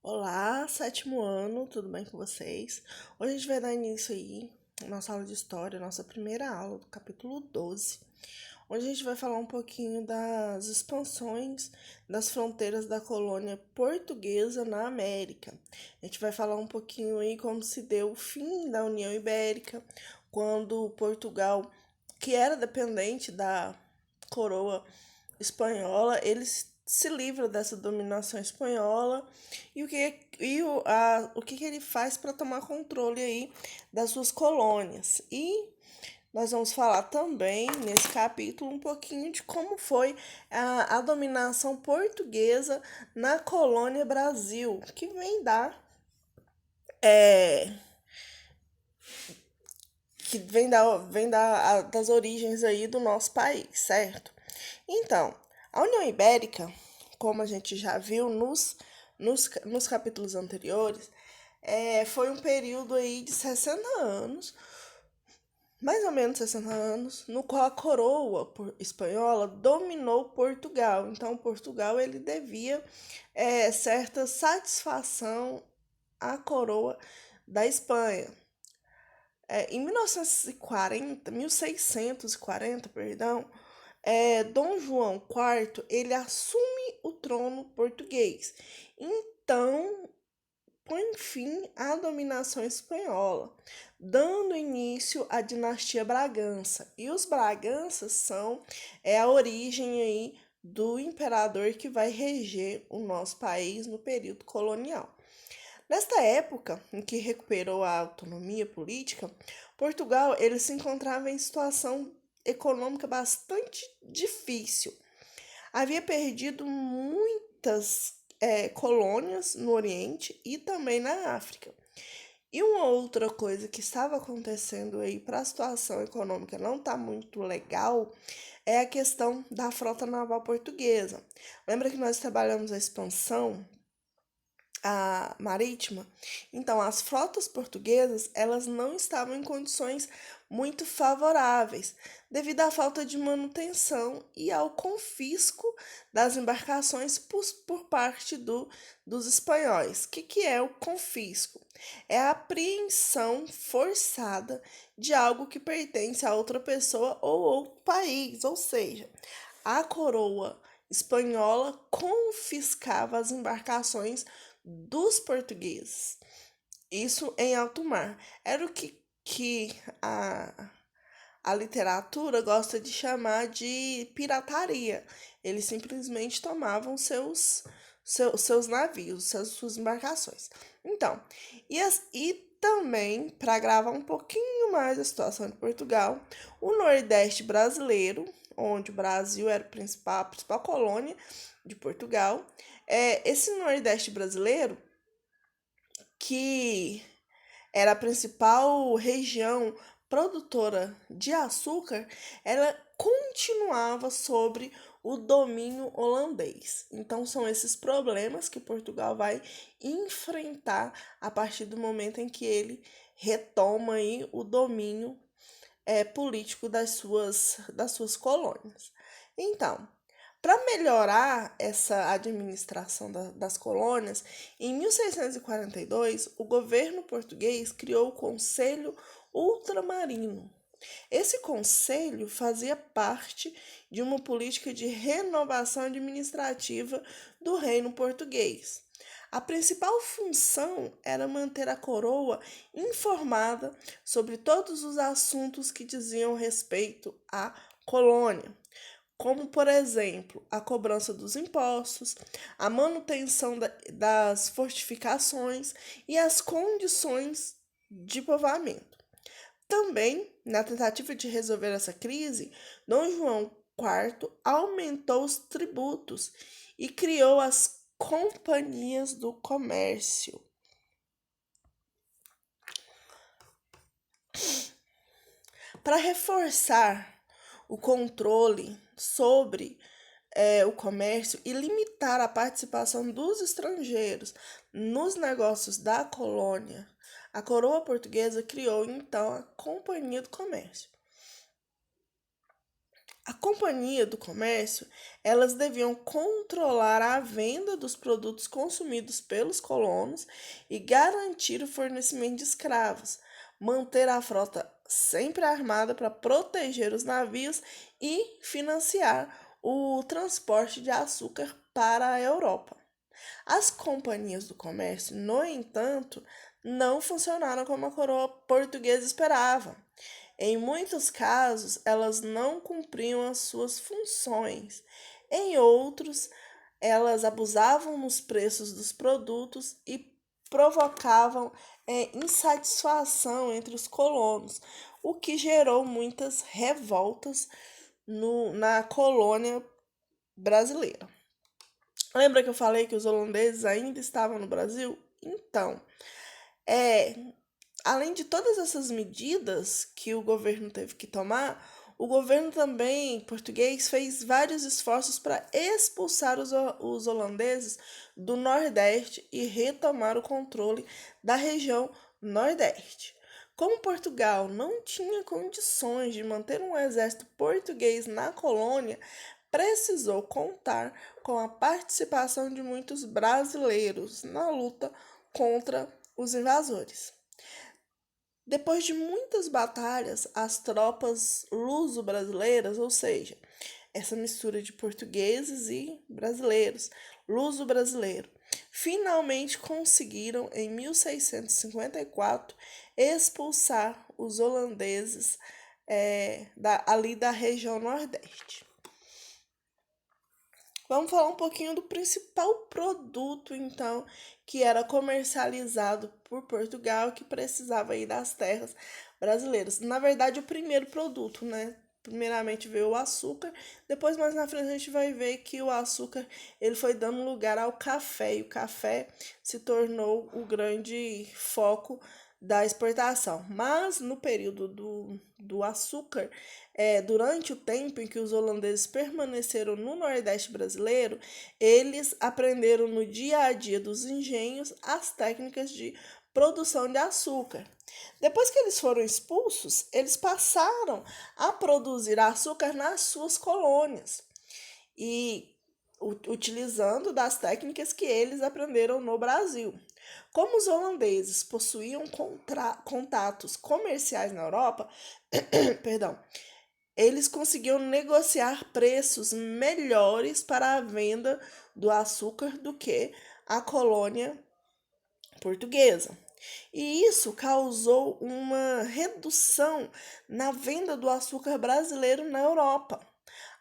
Olá, sétimo ano, tudo bem com vocês? Hoje a gente vai dar início aí à nossa aula de história, nossa primeira aula do capítulo 12, onde a gente vai falar um pouquinho das expansões das fronteiras da colônia portuguesa na América. A gente vai falar um pouquinho aí como se deu o fim da União Ibérica, quando Portugal, que era dependente da coroa espanhola, se livra dessa dominação espanhola e o que ele faz para tomar controle aí das suas colônias. E nós vamos falar também nesse capítulo um pouquinho de como foi a dominação portuguesa na colônia Brasil, que é, das origens aí do nosso país, certo? Então, a União Ibérica, como a gente já viu nos capítulos anteriores, foi um período aí de 60 anos, mais ou menos 60 anos, no qual a coroa espanhola dominou Portugal. Então, Portugal ele devia certa satisfação à coroa da Espanha. Em 1640, perdão, Dom João IV ele assume o trono português. Então, põe fim à dominação espanhola, dando início à dinastia Bragança. E os Braganças são a origem aí do imperador que vai reger o nosso país no período colonial. Nesta época, em que recuperou a autonomia política, Portugal ele se encontrava em situação econômica bastante difícil. Havia perdido muitas colônias no Oriente e também na África. E uma outra coisa que estava acontecendo aí para a situação econômica não estar muito legal é a questão da frota naval portuguesa. Lembra que nós trabalhamos a expansão marítima? Então, as frotas portuguesas elas não estavam em condições muito favoráveis, devido à falta de manutenção e ao confisco das embarcações por parte dos espanhóis. Que é o confisco? É a apreensão forçada de algo que pertence a outra pessoa ou outro país, ou seja, a coroa espanhola confiscava as embarcações dos portugueses. Isso em alto mar. Era o que a literatura gosta de chamar de pirataria. Eles simplesmente tomavam seus navios, suas embarcações. Então, e também, para agravar um pouquinho mais a situação de Portugal, o Nordeste brasileiro, onde o Brasil era a principal colônia de Portugal, esse Nordeste brasileiro, que era a principal região produtora de açúcar, ela continuava sobre o domínio holandês. Então são esses problemas que Portugal vai enfrentar a partir do momento em que ele retoma aí o domínio político das suas colônias. Então, para melhorar essa administração das colônias, em 1642, o governo português criou o Conselho Ultramarino. Esse conselho fazia parte de uma política de renovação administrativa do reino português. A principal função era manter a coroa informada sobre todos os assuntos que diziam respeito à colônia, como, por exemplo, a cobrança dos impostos, a manutenção das fortificações e as condições de povoamento. Também, na tentativa de resolver essa crise, Dom João IV aumentou os tributos e criou as companhias do comércio. Para reforçar o controle sobre o comércio e limitar a participação dos estrangeiros nos negócios da colônia, a coroa portuguesa criou então a Companhia do Comércio. A Companhia do Comércio, elas deviam controlar a venda dos produtos consumidos pelos colonos e garantir o fornecimento de escravos, manter a frota sempre armada para proteger os navios e financiar o transporte de açúcar para a Europa. As companhias do comércio, no entanto, não funcionaram como a coroa portuguesa esperava. Em muitos casos, elas não cumpriam as suas funções. Em outros, elas abusavam nos preços dos produtos e provocavam insatisfação entre os colonos, o que gerou muitas revoltas na colônia brasileira. Lembra que eu falei que os holandeses ainda estavam no Brasil? Então, é, além de todas essas medidas que o governo teve que tomar, o governo também português fez vários esforços para expulsar os holandeses do Nordeste e retomar o controle da região Nordeste. Como Portugal não tinha condições de manter um exército português na colônia, precisou contar com a participação de muitos brasileiros na luta contra os invasores. Depois de muitas batalhas, as tropas luso-brasileiras, ou seja, essa mistura de portugueses e brasileiros, luso-brasileiro, finalmente conseguiram, em 1654, expulsar os holandeses ali da região Nordeste. Vamos falar um pouquinho do principal produto, então, que era comercializado por Portugal, que precisava ir das terras brasileiras. Na verdade, o primeiro produto, né? Primeiramente veio o açúcar, depois mais na frente a gente vai ver que o açúcar ele foi dando lugar ao café, e o café se tornou o grande foco da exportação. Mas no período do açúcar, durante o tempo em que os holandeses permaneceram no Nordeste brasileiro, eles aprenderam no dia a dia dos engenhos as técnicas de produção de açúcar. Depois que eles foram expulsos, eles passaram a produzir açúcar nas suas colônias e utilizando das técnicas que eles aprenderam no Brasil. Como os holandeses possuíam contatos comerciais na Europa, perdão, eles conseguiam negociar preços melhores para a venda do açúcar do que a colônia portuguesa. E isso causou uma redução na venda do açúcar brasileiro na Europa,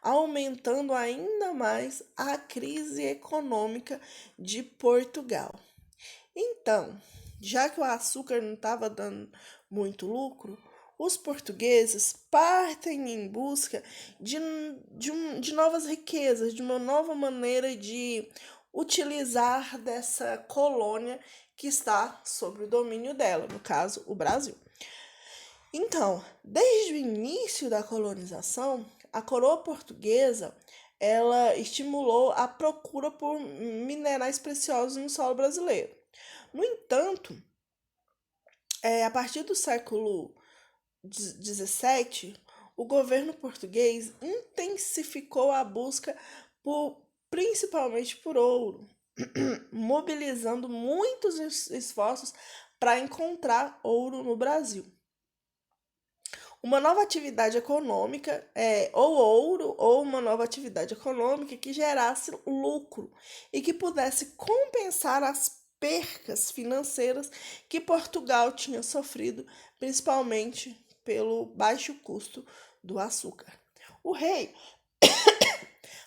aumentando ainda mais a crise econômica de Portugal. Então, já que o açúcar não estava dando muito lucro, os portugueses partem em busca de novas riquezas, de uma nova maneira de utilizar dessa colônia que está sob o domínio dela, no caso, o Brasil. Então, desde o início da colonização, a coroa portuguesa ela estimulou a procura por minerais preciosos no solo brasileiro. No entanto, a partir do século XVII, o governo português intensificou a busca principalmente por ouro, mobilizando muitos esforços para encontrar ouro no Brasil. Uma nova atividade econômica, ou ouro, ou uma nova atividade econômica que gerasse lucro e que pudesse compensar as percas financeiras que Portugal tinha sofrido, principalmente pelo baixo custo do açúcar. O rei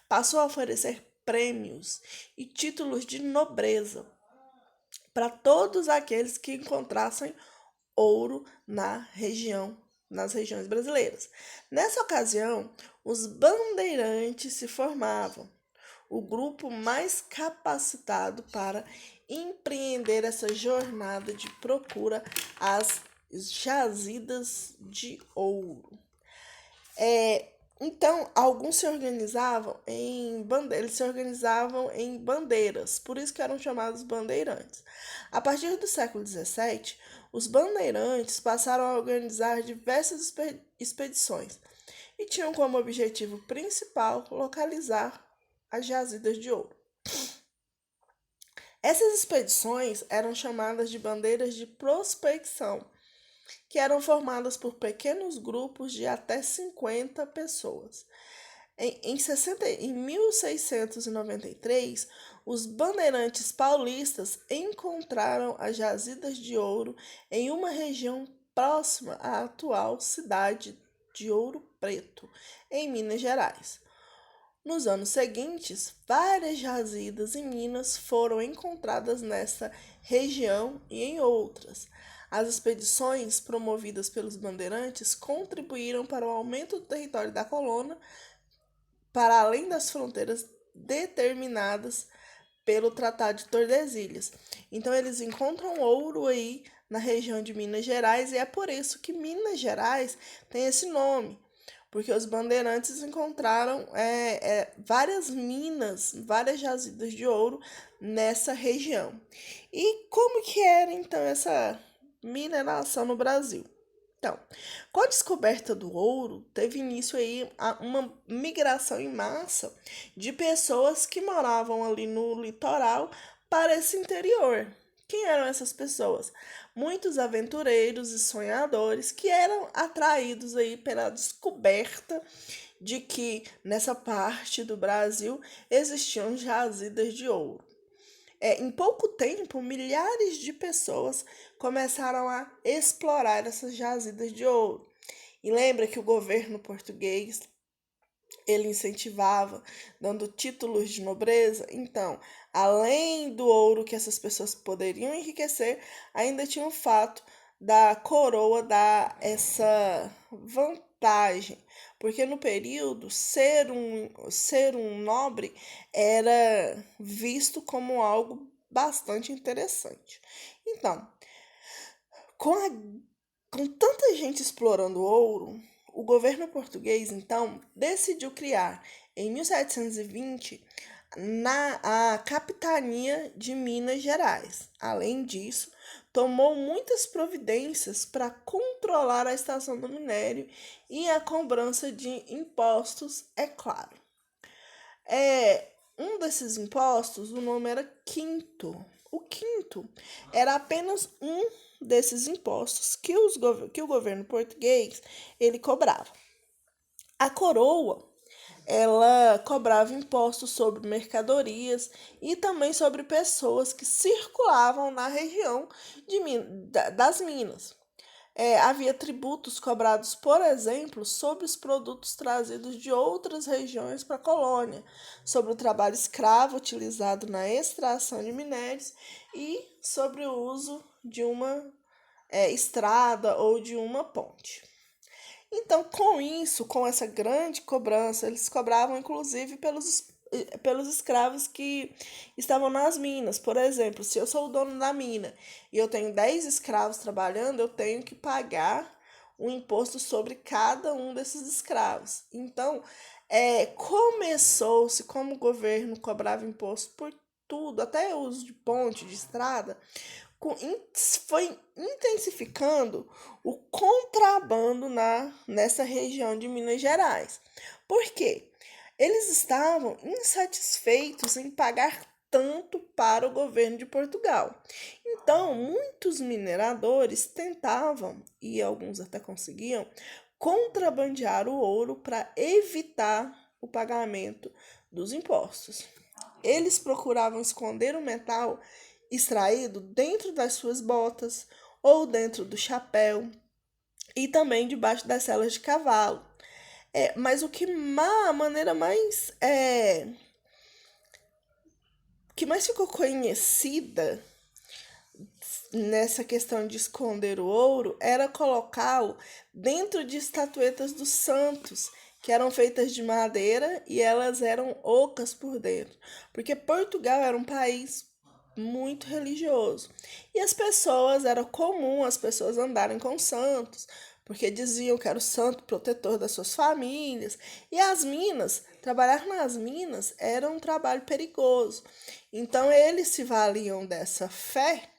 passou a oferecer prêmios e títulos de nobreza para todos aqueles que encontrassem ouro nas regiões brasileiras. Nessa ocasião, os bandeirantes se formavam, o grupo mais capacitado para empreender essa jornada de procura às jazidas de ouro. Então, alguns se organizavam em bandeiras, por isso que eram chamados bandeirantes. A partir do século XVII, os bandeirantes passaram a organizar diversas expedições. e tinham como objetivo principal localizar as jazidas de ouro. Essas expedições eram chamadas de bandeiras de prospecção, que eram formadas por pequenos grupos de até 50 pessoas. Em 1693, os bandeirantes paulistas encontraram as jazidas de ouro em uma região próxima à atual cidade de Ouro Preto, em Minas Gerais. Nos anos seguintes, várias jazidas e minas foram encontradas nessa região e em outras. As expedições promovidas pelos bandeirantes contribuíram para o aumento do território da colônia para além das fronteiras determinadas pelo Tratado de Tordesilhas. Então eles encontram ouro aí na região de Minas Gerais e é por isso que Minas Gerais tem esse nome, porque os bandeirantes encontraram várias minas, várias jazidas de ouro nessa região. E como que era então essa mineração no Brasil? Então, com a descoberta do ouro, teve início aí uma migração em massa de pessoas que moravam ali no litoral para esse interior. Quem eram essas pessoas? Muitos aventureiros e sonhadores que eram atraídos aí pela descoberta de que nessa parte do Brasil existiam jazidas de ouro. Em pouco tempo, milhares de pessoas começaram a explorar essas jazidas de ouro. E lembra que o governo português ele incentivava, dando títulos de nobreza? Então, além do ouro que essas pessoas poderiam enriquecer, ainda tinha o fato da coroa dar essa vantagem, porque no período ser um nobre era visto como algo bastante interessante. Então, com, a, com tanta gente explorando ouro, o governo português, então, decidiu criar, em 1720, a capitania de Minas Gerais. Além disso, tomou muitas providências para controlar a estação do minério e a cobrança de impostos, é claro. Um desses impostos, o nome era quinto. O quinto era apenas um desses impostos que o governo português ele cobrava. A coroa ela cobrava impostos sobre mercadorias e também sobre pessoas que circulavam na região das minas. Havia tributos cobrados, por exemplo, sobre os produtos trazidos de outras regiões para a colônia, sobre o trabalho escravo utilizado na extração de minérios e sobre o uso de uma estrada ou de uma ponte. Então, com isso, com essa grande cobrança, eles cobravam inclusive pelos escravos que estavam nas minas. Por exemplo, se eu sou o dono da mina e eu tenho 10 escravos trabalhando, eu tenho que pagar um imposto sobre cada um desses escravos. Então, começou-se, como o governo cobrava imposto por tudo, até o uso de ponte, de estrada, foi intensificando o contrabando nessa região de Minas Gerais. Por quê? Eles estavam insatisfeitos em pagar tanto para o governo de Portugal. Então, muitos mineradores tentavam, e alguns até conseguiam, contrabandear o ouro para evitar o pagamento dos impostos. Eles procuravam esconder o metal extraído dentro das suas botas ou dentro do chapéu e também debaixo das selas de cavalo. Mas a maneira que mais ficou conhecida nessa questão de esconder o ouro era colocá-lo dentro de estatuetas dos santos, que eram feitas de madeira e elas eram ocas por dentro, porque Portugal era um país muito religioso. E era comum as pessoas andarem com santos, porque diziam que era o santo protetor das suas famílias. E trabalhar nas minas era um trabalho perigoso. Então eles se valiam dessa fé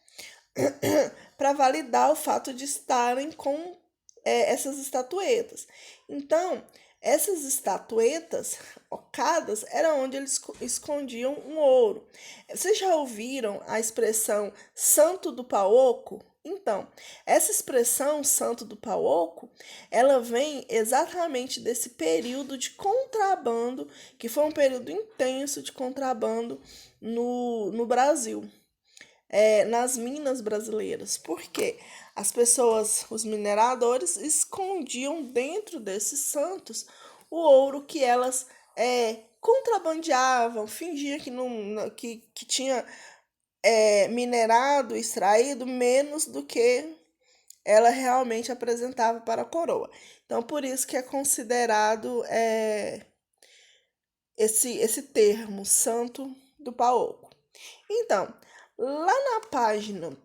para validar o fato de estarem com essas estatuetas. Então, Essas estatuetas ocadas era onde eles escondiam um ouro. Vocês já ouviram a expressão santo do Paoco? Então, essa expressão santo do Paoco, ela vem exatamente desse período de contrabando, que foi um período intenso de contrabando no Brasil, nas minas brasileiras. Por quê? As pessoas, os mineradores, escondiam dentro desses santos o ouro que elas contrabandeavam, fingiam que, não, que tinha minerado, extraído menos do que ela realmente apresentava para a coroa. Então, por isso que é considerado esse termo, santo do Paoco. Então, lá na página,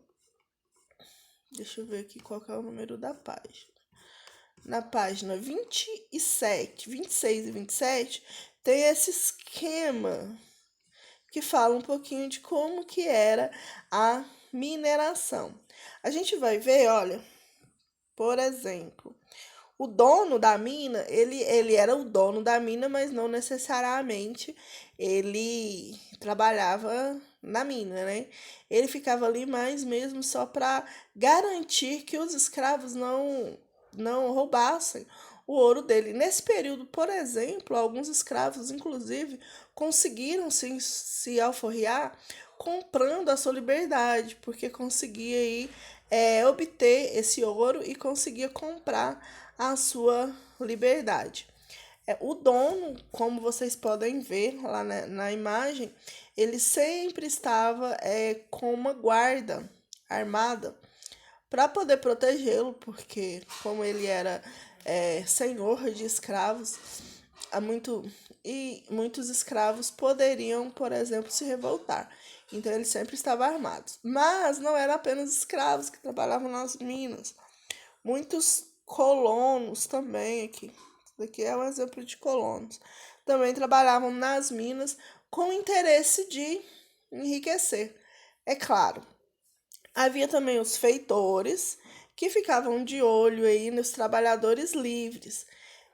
deixa eu ver aqui qual que é o número da página. Na página 27, 26 e 27, tem esse esquema que fala um pouquinho de como que era a mineração. A gente vai ver, olha, por exemplo, o dono da mina, ele era o dono da mina, mas não necessariamente ele trabalhava na mina, né? Ele ficava ali mais mesmo só para garantir que os escravos não roubassem o ouro dele. Nesse período, por exemplo, alguns escravos, inclusive, conseguiram se alforriar comprando a sua liberdade, porque conseguia aí, obter esse ouro e conseguia comprar a sua liberdade. O dono, como vocês podem ver lá na imagem, ele sempre estava com uma guarda armada para poder protegê-lo, porque como ele era senhor de escravos, muitos escravos poderiam, por exemplo, se revoltar. Então ele sempre estava armado. Mas não eram apenas escravos que trabalhavam nas minas. Muitos colonos também aqui. Isso daqui é um exemplo de colonos. Também trabalhavam nas minas com o interesse de enriquecer. É claro, havia também os feitores, que ficavam de olho aí nos trabalhadores livres.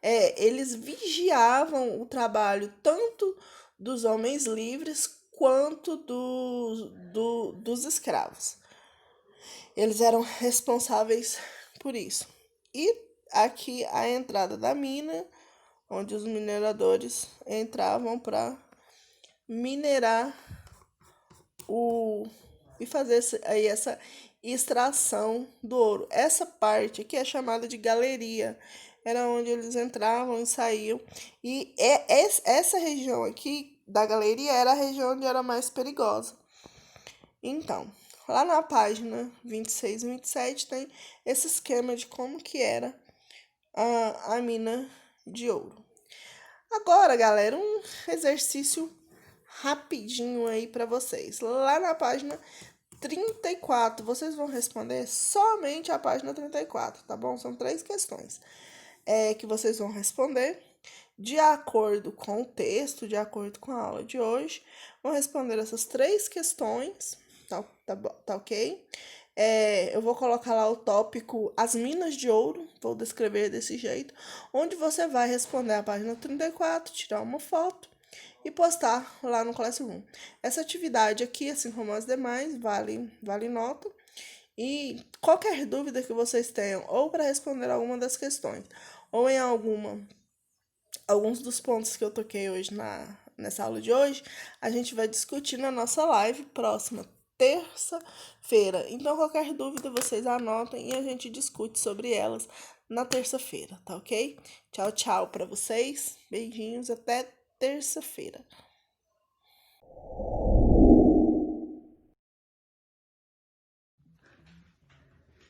Eles vigiavam o trabalho tanto dos homens livres quanto dos escravos. Eles eram responsáveis por isso. E aqui a entrada da mina, onde os mineradores entravam para minerar e fazer aí essa extração do ouro. Essa parte aqui é chamada de galeria, era onde eles entravam e saíam. E essa região aqui da galeria era a região onde era mais perigosa. Então, lá na página 26 e 27 tem esse esquema de como que era a mina de ouro. Agora, galera, um exercício rapidinho aí para vocês. Lá na página 34, vocês vão responder somente a página 34, tá bom? São 3 questões que vocês vão responder de acordo com o texto, de acordo com a aula de hoje. Vão responder essas 3 questões, tá ok? Eu vou colocar lá o tópico As Minas de Ouro, vou descrever desse jeito, onde você vai responder a página 34, tirar uma foto e postar lá no Classroom. Essa atividade aqui, assim como as demais, vale nota. E qualquer dúvida que vocês tenham, ou para responder alguma das questões, ou em alguns dos pontos que eu toquei hoje nessa aula de hoje, a gente vai discutir na nossa live próxima terça-feira. Então, qualquer dúvida, vocês anotem e a gente discute sobre elas na terça-feira, tá ok? Tchau, tchau para vocês. Beijinhos, até terça-feira.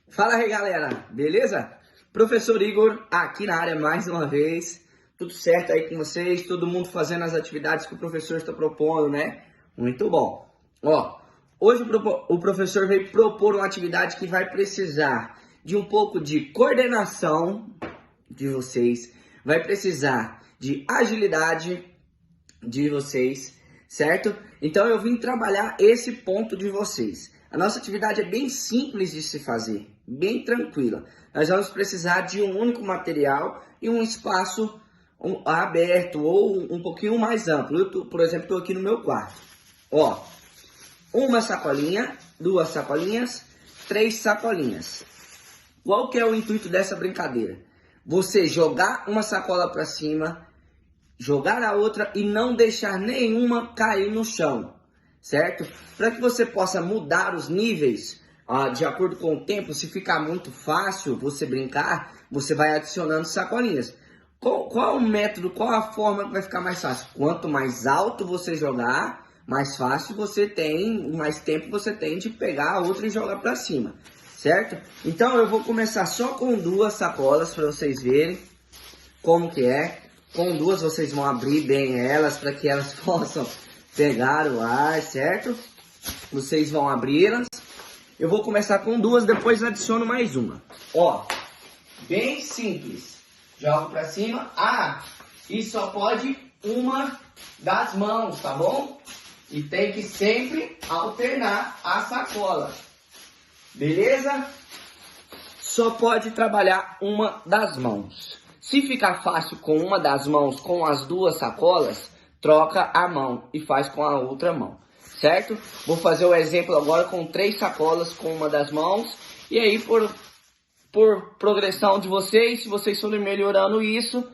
Fala aí, galera, beleza? Professor Igor aqui na área mais uma vez. Tudo certo aí com vocês? Todo mundo fazendo as atividades que o professor está propondo, né? Muito bom. Hoje o professor veio propor uma atividade que vai precisar de um pouco de coordenação de vocês, vai precisar de agilidade de vocês, certo? Então eu vim trabalhar esse ponto de vocês. A nossa atividade é bem simples de se fazer, bem tranquila. Nós vamos precisar de um único material e um espaço aberto ou um pouquinho mais amplo. Por exemplo, estou aqui no meu quarto. Ó, uma sacolinha, 2 sacolinhas, 3 sacolinhas. Qual que é o intuito dessa brincadeira? Você jogar uma sacola para cima, jogar a outra e não deixar nenhuma cair no chão, certo? Para que você possa mudar os níveis de acordo com o tempo. Se ficar muito fácil você brincar, você vai adicionando sacolinhas. Qual o método, qual a forma que vai ficar mais fácil? Quanto mais alto você jogar, mais fácil você tem, mais tempo você tem de pegar a outra e jogar para cima, certo? Então eu vou começar só com 2 sacolas para vocês verem como que é. Com 2 vocês vão abrir bem elas para que elas possam pegar o ar, certo? Vocês vão abri-las. Eu vou começar com 2, depois adiciono mais uma. Ó, bem simples. Jogo para cima. E só pode uma das mãos, tá bom? E tem que sempre alternar a sacola. Beleza? Só pode trabalhar uma das mãos. Se ficar fácil com uma das mãos, com as 2 sacolas, troca a mão e faz com a outra mão, certo? Vou fazer o exemplo agora com 3 sacolas com uma das mãos. E aí, por progressão de vocês, se vocês forem melhorando isso,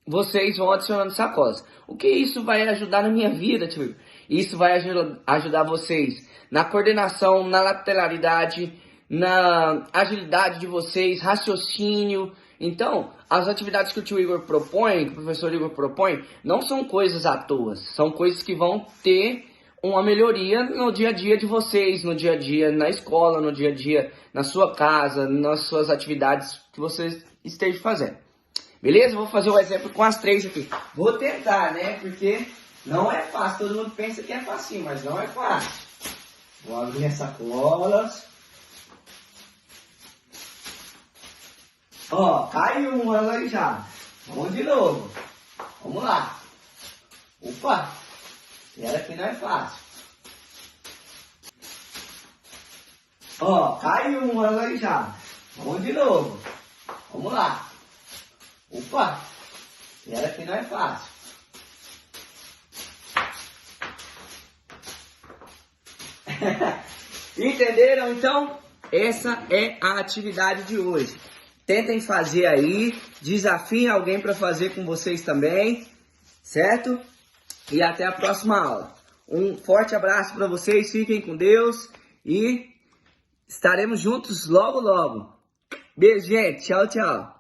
vocês vão adicionando sacolas. O que isso vai ajudar na minha vida, tio? Isso vai ajudar vocês na coordenação, na lateralidade, na agilidade de vocês, raciocínio. Então, as atividades que o tio Igor propõe, que o professor Igor propõe, não são coisas à toa. São coisas que vão ter uma melhoria no dia a dia de vocês, no dia a dia na escola, no dia a dia na sua casa, nas suas atividades que vocês estejam fazendo. Beleza? Vou fazer o exemplo com as 3 aqui. Vou tentar, né? Porque não é fácil. Todo mundo pensa que é fácil, mas não é fácil. Vou abrir as sacolas. Ó, caiu uma lá já. Vamos de novo. Vamos lá. Opa! Ela aqui não é fácil. Ó, caiu uma lá já. Vamos de novo. Vamos lá. Opa! Ela aqui não é fácil. Entenderam? Então, essa é a atividade de hoje. Tentem fazer aí, desafiem alguém para fazer com vocês também, certo? E até a próxima aula. Um forte abraço para vocês, fiquem com Deus e estaremos juntos logo logo. Beijo, gente. Tchau, tchau.